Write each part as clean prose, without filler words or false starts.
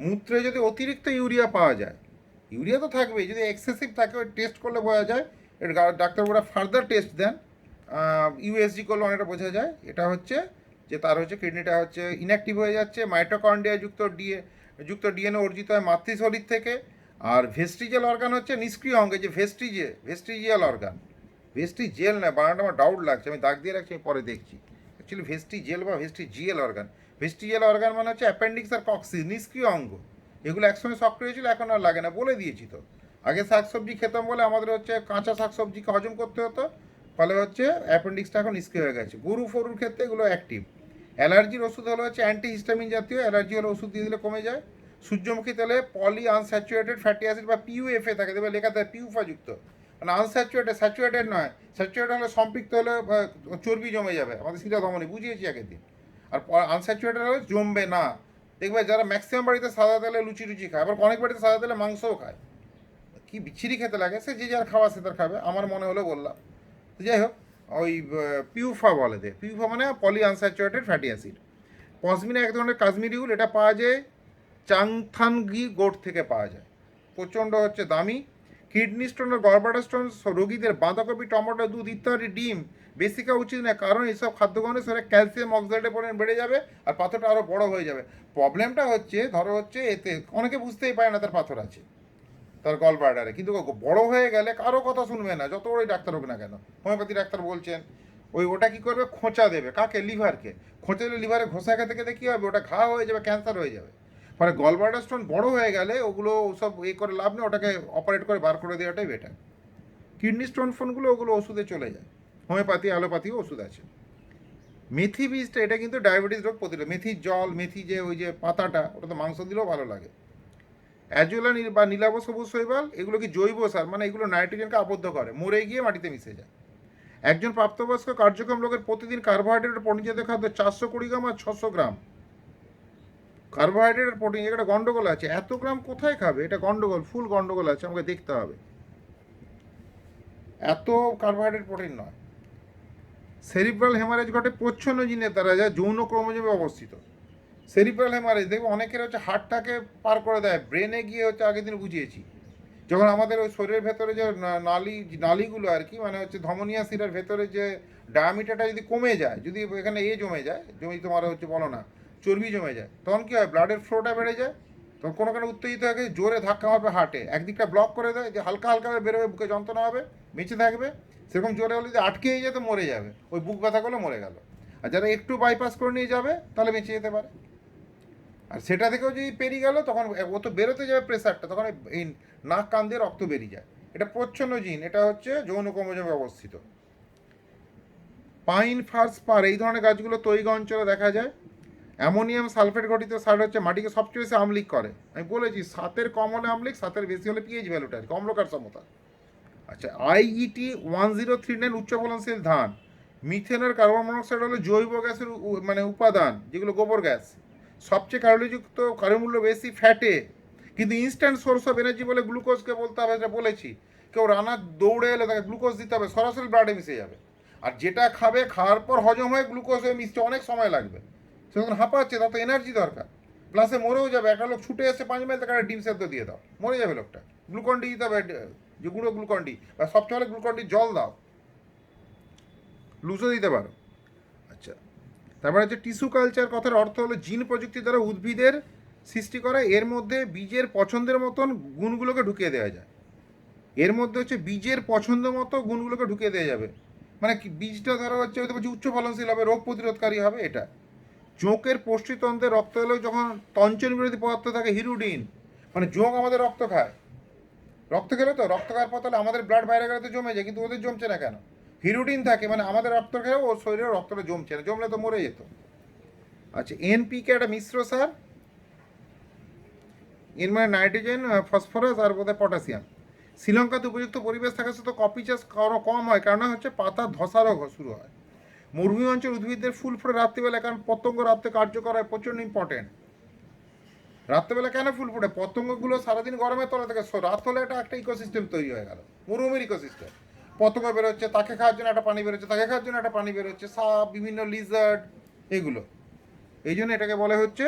মূত্রে যদি অতিরিক্ত ইউরিয়া পাওয়া যায়, ইউরিয়া তো থাকবেই, যদি এক্সেসিভ থাকে ওই টেস্ট করলে বোঝা যায়। এটা ডাক্তারবাবুরা ফার্দার টেস্ট দেন, ইউএসজি করলে অনেকটা বোঝা যায়। এটা হচ্ছে যে তার হচ্ছে কিডনিটা হচ্ছে ইনঅ্যাক্টিভ হয়ে যাচ্ছে, মাইটোকন্ড্রিয়া যুক্ত ডিএনএ অর্জিত হয় মাতৃশরীর থেকে। আর ভেস্টিজিয়াল অর্গান হচ্ছে নিষ্ক্রিয় অঙ্গে, যে ভেস্টিজিয়াল অর্গান, ভেস্টিজেল না, বানানটা আমার ডাউট লাগছে, আমি দাগ দিয়ে রাখছি, আমি পরে দেখছি। অ্যাকচুয়ালি ভেস্টিজেল বা ভেস্টিজিয়াল অর্গান, ভেস্টিজিয়াল অর্গান মানে হচ্ছে অ্যাপেন্ডিক্স আর কক্সিস, নিষ্ক্রিয় অঙ্গ। এগুলো একসঙ্গে সক্রিয় ছিল, এখন আর লাগে না, বলে দিয়েছি তো। আগে শাকসবজি খেতাম বলে আমাদের হচ্ছে কাঁচা শাকসবজিকে হজম করতে হতো, ফলে হচ্ছে অ্যাপেন্ডিক্সটা এখন নিষ্ক্রিয় হয়ে গেছে। গরু ফরুর ক্ষেত্রে এগুলো অ্যাক্টিভ। অ্যালার্জির ওষুধ হলো হচ্ছে অ্যান্টিহিস্টামিন জাতীয়, অ্যালার্জি হলে ওষুধ দিয়ে দিলে কমে যায়। সূর্যমুখী তেলে পলি আনস্যাচুরেটেড ফ্যাটি অ্যাসিড বা পিইউএফএ থাকে, দেবে লেখা থাকে পিউফা যুক্ত, মানে আনস্যাচুরেটেড, স্যাচুরেটেড নয়। স্যাচুরেটেড হলে সম্পৃক্ত হলে চর্বি জমে যাবে, আমাদের শিরা ধমনী বুঝিয়েছি আগের দিন। আর আনস্যাচুরেটেড হলে জমবে না। দেখবে যারা ম্যাক্সিমাম বাড়িতে সাদা তেলে লুচি টুচি খায়, আবার অনেক বাড়িতে সাদা তেলে মাংসও খায়, কি বিচ্ছিরি খেতে লাগে, সে যে যার খাওয়া সে তার খাবে, আমার মনে হলো বললাম। তো যাই হোক, ওই পিউফা বলে দে, পিউফা মানে poly unsaturated fatty acid. Pashmina এক ধরনের কাশ্মীরি উল, এটা পাওয়া যায় চাংথানগি গোট থেকে পাওয়া যায়, প্রচণ্ড হচ্ছে দামি। কিডনি স্টোন ও গর্ভাটা স্টোন রোগীদের বাঁধাকপি, টমেটো, দুধ ইত্যাদি ডিম বেশি খাওয়া উচিত না, কারণ এইসব খাদ্যগ্রহণে শরীরে ক্যালসিয়াম অক্সাইডের পরিমাণ বেড়ে যাবে আর পাথরটা আরও বড় হয়ে যাবে। প্রবলেমটা হচ্ছে ধরো হচ্ছে এতে অনেকে বুঝতেই পারে না তার পাথর আছে, তার গল ব্লাডারে, কিন্তু বড় হয়ে গেলে কারো কথা শুনবে না, যত বড়ই ডাক্তার হোক না কেন। হোমিওপ্যাথি ডাক্তার বলছেন ওটা কি করবে, খোঁচা দেবে, কাকে, লিভারকে। খোঁচা দিলে লিভারে ঘষা খেতে খেতে কী হবে, ওটা ঘা হয়ে যাবে, ক্যান্সার হয়ে যাবে। ফলে গল ব্লাডার স্টোন বড় হয়ে গেলে ওগুলো সব করে লাভ নেই, ওটাকে অপারেট করে বার করে দেওয়াটাই বেটার। কিডনি স্টোন ফোনগুলো ওগুলো ওষুধে চলে যায়, হোমিওপ্যাথি অ্যালোপ্যাথিও ওষুধ আছে। মেথি বীজটা, এটা কিন্তু ডায়াবেটিস রোগ প্রতিরোধ। মেথির জল, মেথি যে ওই যে পাতাটা, ওটা তো মাংস দিলেও ভালো লাগে। অ্যাজোলা বা নীলাভ সবুজ শৈবাল, এগুলো কি জৈব সার, মানে এগুলো নাইট্রোজেনকে আবদ্ধ করে, মরে গিয়ে মাটিতে মিশে যায়। একজন প্রাপ্তবয়স্ক কার্যক্রম লোকের প্রতিদিন কার্বোহাইড্রেট পরিজাত খাদ্য 420 গ্রাম আর 600 গ্রাম কার্বোহাইড্রেট আর প্রোটিন, একটা গন্ডগোল আছে, এত গ্রাম কোথায় খাবে, এটা গন্ডগোল, ফুল গন্ডগোল আছে, আমাকে দেখতে হবে। এত কার্বোহাইড্রেট প্রোটিন নয়। সেরিব্রাল হেমারেজ ঘটে প্রচ্ছন্ন জিনের দ্বারা, যা যৌন ক্রোমোজোমে অবস্থিত। সেরিব্রাল হেমারেজ দেখবে অনেকের হচ্ছে হার্টটাকে পার করে দেয়, ব্রেনে গিয়ে হচ্ছে, আগের দিন বুঝিয়েছি, যখন আমাদের ওই শরীরের ভেতরে যে নালীগুলো আর কি, মানে হচ্ছে ধমনিয়া শিরার ভেতরে যে ডায়ামিটারটা যদি কমে যায়, যদি এখানে জমে যায়, তোমার হচ্ছে বলো না, চর্বি জমে যায়, তখন কী হয়, ব্লাডের ফ্লোটা বেড়ে যায়, তখন কোনো কোনো উত্তেজিত হয়ে জোরে ধাক্কা মারবে হার্টে, একদিকটা ব্লক করে দেয়, যে হালকা হালকা বেরোবে, বুকে যন্ত্রণা হবে, বেঁচে থাকবে। সেরকম জোরে হলে যদি আটকেই যায় তো মরে যাবে, ওই বুক ব্যথা করলে মরে গেল। আর যারা একটু বাইপাস করে নিয়ে যাবে তাহলে বেঁচে যেতে পারে। আর সেটা থেকেও যদি পেরিয়ে গেল, তখন ও তো বেরোতে যাবে প্রেসারটা, তখন এই নাক কান দিয়ে রক্ত বেরিয়ে যায়। এটা প্রচ্ছন্ন জিন, এটা হচ্ছে যৌন ক্রোমোজোমে অবস্থিত। পাইন, ফার্স, পার, এই ধরনের গাছগুলো তৈগা অঞ্চলে দেখা যায়। অ্যামোনিয়াম সালফেট গঠিত সার হচ্ছে মাটিকে সবচেয়ে বেশি আমলিক করে, আমি বলেছি 7-এর কম হলে আমলিক, 7-এর বেশি হলে পিএইচ ভ্যালুটা আর কি, অম্লকার সমতা। আচ্ছা, IET 1039 উচ্চ ফলনশীল ধান। মিথেন আর কার্বন মনোক্সাইড হলো জৈব গ্যাসের মানে উপাদান, যেগুলো গোবর গ্যাস। সবচেয়ে ক্যালোরিযুক্ত, কার্বমূল্য বেশি ফ্যাটে, কিন্তু ইনস্ট্যান্ট সোর্স অফ এনার্জি বলে গ্লুকোজকে বলতে হবে, যেটা বলেছি। কেউ রান্না দৌড়ে এলে তাকে গ্লুকোজ দিতে হবে, সরাসরি ব্লাডে মিশে যাবে। আর যেটা খাবে, খাওয়ার পর হজম হয়ে গ্লুকোজ হয়ে মিশতে অনেক সময় লাগবে, সে যখন হাঁপাচ্ছে তার তো এনার্জি দরকার, প্লাসে মরেও যাবে। একটা লোক ছুটে এসে 5 মাইল, তাকে একটা ডিম সেদ্ধ দিয়ে দাও, মরে যাবে লোকটা। গ্লুকন ডি দিতে হবে, যে গুঁড়ো গ্লুকন ডি, বা সবচেয়ে ভালো গ্লুকন ডি জল দাও, লুজও দিতে পারো। আচ্ছা, তারপরে হচ্ছে টিস্যু কালচার, কথার অর্থ হলো জিন প্রযুক্তি দ্বারা উদ্ভিদের সৃষ্টি করা, এর মধ্যে বীজের পছন্দের মতন গুণগুলোকে ঢুকিয়ে দেওয়া যায়। এর মধ্যে হচ্ছে বীজের পছন্দ মতো গুণগুলোকে ঢুকিয়ে দেওয়া যাবে, মানে কি, বীজটা ধরো হচ্ছে হয়তো বলছি উচ্চ ফলনশীল হবে, রোগ প্রতিরোধকারী হবে, এটা। জোঁকের পৌষ্টিতন্ত্রে রক্ত এলেও যখন তঞ্চন বিরোধী পদার্থ থাকে হিরুডিন, মানে জোঁক আমাদের রক্ত খায়, রক্ত খেলে তো, রক্ত খাওয়ার পর তাহলে আমাদের ব্লাড বাইরে গেলে তো জমে যায়, কিন্তু ওদের জমছে না কেন, হিরুডিন থাকে, মানে আমাদের রক্ত খেলেও ওর শরীরে রক্তটা জমছে না, জমলে তো মরে যেত। আচ্ছা, NPK একটা মিশ্র সার, এর মানে নাইট্রোজেন, ফসফরাস আর বোধহয় পটাশিয়াম। শ্রীলঙ্কাতে উপযুক্ত পরিবেশ থাকা সত্ত্বেও কফি চাষ কম হয়, কারণ হচ্ছে পাতা ধসা রোগ শুরু হয়। মরুভূমি অঞ্চল উদ্ভিদদের ফুল ফুটে রাত্রিবেলা, কারণ পতঙ্গ রাত্রে কার্যকর হয়, প্রচণ্ড ইম্পর্টেন্ট। রাত্রেবেলা কেন ফুল ফুটে, পতঙ্গগুলো সারাদিন গরমে তলা থেকে, রাত হলে এটা একটা ইকোসিস্টেম তৈরি হয়ে গেল, মরুভূমির ইকোসিস্টেম। পতঙ্গ বেরোচ্ছে, তাকে খাওয়ার জন্য একটা পানি বেরোচ্ছে, তাকে খাওয়ার জন্য একটা পানি বেরোচ্ছে, সাপ, বিভিন্ন লিজার্ড, এগুলো। এই জন্য এটাকে বলে হচ্ছে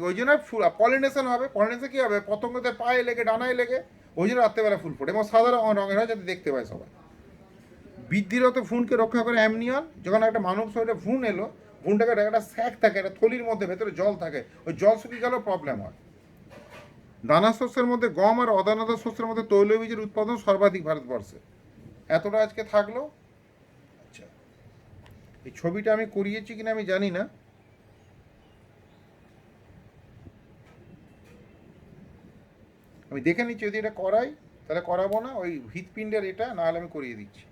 ওই জন্য ফুল পলিনেশন হবে। পলিনেশন কী হবে, পতঙ্গদের পায়ে লেগে ডানায় লেগে ওই জন্য রাত্রেবেলা ফুল ফোটে, এবং সাদা রঙের হয় যাতে দেখতে পায় সবাই। বৃদ্ধিরত ভ্রূণকে রক্ষা করে অ্যামনিয়ন। যখন একটা মানব শরীরে ভ্রূণ এলো, ভ্রূণটাকে একটা স্যাক থাকে, একটা থলির মধ্যে ভেতরে জল থাকে, ওই জল শুকিয়ে গেলেও প্রবলেম হয়। দানা শস্যের মধ্যে গম আর অদানাদার শস্যের মধ্যে তৈলবীজের উৎপাদন সর্বাধিক ভারতবর্ষে। এতটা আজকে থাকলো। আচ্ছা, এই ছবিটা আমি করিয়েছি কিনা আমি জানি না। আমি দেখে নিচ্ছি, যদি এটা করাই তাহলে করাবো না, ওই হৃৎপিণ্ডের এটা, নাহলে আমি করিয়ে দিচ্ছি।